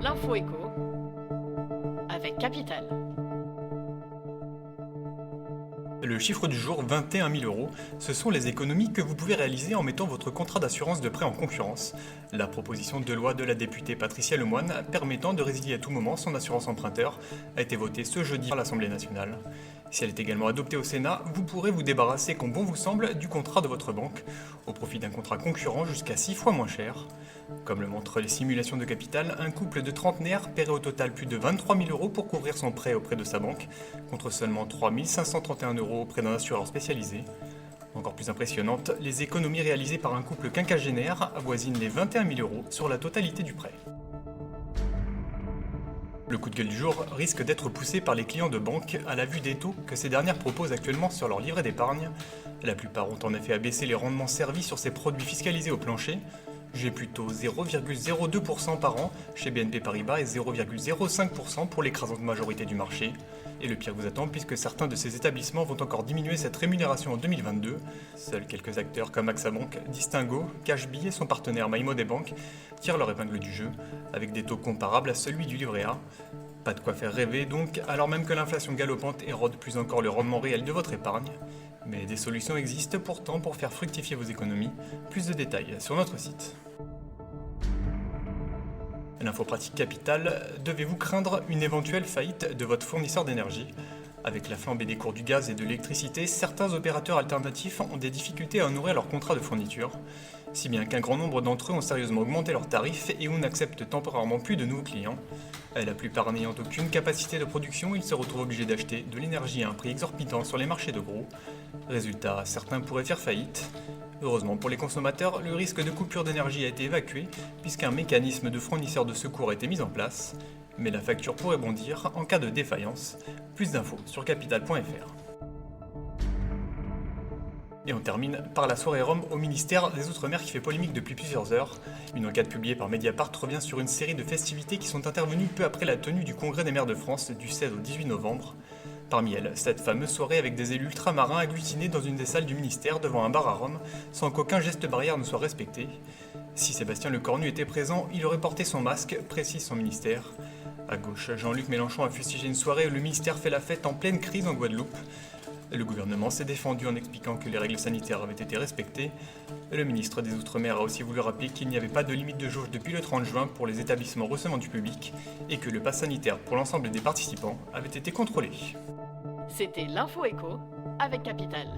L'info éco avec Capital. Le chiffre du jour, 21 000 euros, ce sont les économies que vous pouvez réaliser en mettant votre contrat d'assurance de prêt en concurrence. La proposition de loi de la députée Patricia Lemoine permettant de résilier à tout moment son assurance emprunteur a été votée ce jeudi par l'Assemblée nationale. Si elle est également adoptée au Sénat, vous pourrez vous débarrasser quand bon vous semble du contrat de votre banque, au profit d'un contrat concurrent jusqu'à 6 fois moins cher. Comme le montrent les simulations de Capital, un couple de trentenaires paierait au total plus de 23 000 euros pour couvrir son prêt auprès de sa banque, contre seulement 3 531 euros auprès d'un assureur spécialisé. Encore plus impressionnante, les économies réalisées par un couple quinquagénaire avoisinent les 21 000 euros sur la totalité du prêt. Le coup de gueule du jour risque d'être poussé par les clients de banque à la vue des taux que ces dernières proposent actuellement sur leur livret d'épargne. La plupart ont en effet abaissé les rendements servis sur ces produits fiscalisés au plancher. J'ai plutôt 0,02% par an chez BNP Paribas et 0,05% pour l'écrasante majorité du marché. Et le pire vous attend puisque certains de ces établissements vont encore diminuer cette rémunération en 2022. Seuls quelques acteurs comme AXA Bank, Distingo, Cashbee et son partenaire MyMode Bank tirent leur épingle du jeu, avec des taux comparables à celui du livret A. Pas de quoi faire rêver donc, alors même que l'inflation galopante érode plus encore le rendement réel de votre épargne. Mais des solutions existent pourtant pour faire fructifier vos économies. Plus de détails sur notre site. L'info pratique capitale, devez-vous craindre une éventuelle faillite de votre fournisseur d'énergie ? Avec la flambée des cours du gaz et de l'électricité, certains opérateurs alternatifs ont des difficultés à honorer leur contrat de fourniture, si bien qu'un grand nombre d'entre eux ont sérieusement augmenté leurs tarifs et ou n'acceptent temporairement plus de nouveaux clients. La plupart n'ayant aucune capacité de production, ils se retrouvent obligés d'acheter de l'énergie à un prix exorbitant sur les marchés de gros. Résultat, certains pourraient faire faillite. Heureusement pour les consommateurs, le risque de coupure d'énergie a été évacué puisqu'un mécanisme de fournisseur de secours a été mis en place. Mais la facture pourrait bondir en cas de défaillance. Plus d'infos sur capital.fr. Et on termine par la soirée Rome au ministère des Outre-mer qui fait polémique depuis plusieurs heures. Une enquête publiée par Mediapart revient sur une série de festivités qui sont intervenues peu après la tenue du Congrès des maires de France du 16 au 18 novembre. Parmi elles, cette fameuse soirée avec des élus ultramarins agglutinés dans une des salles du ministère devant un bar à Rome, sans qu'aucun geste barrière ne soit respecté. Si Sébastien Lecornu était présent, il aurait porté son masque, précise son ministère. À gauche, Jean-Luc Mélenchon a fustigé une soirée où le ministère fait la fête en pleine crise en Guadeloupe. Le gouvernement s'est défendu en expliquant que les règles sanitaires avaient été respectées. Le ministre des Outre-mer a aussi voulu rappeler qu'il n'y avait pas de limite de jauge depuis le 30 juin pour les établissements recevant du public et que le pass sanitaire pour l'ensemble des participants avait été contrôlé. C'était l'info éco avec Capital.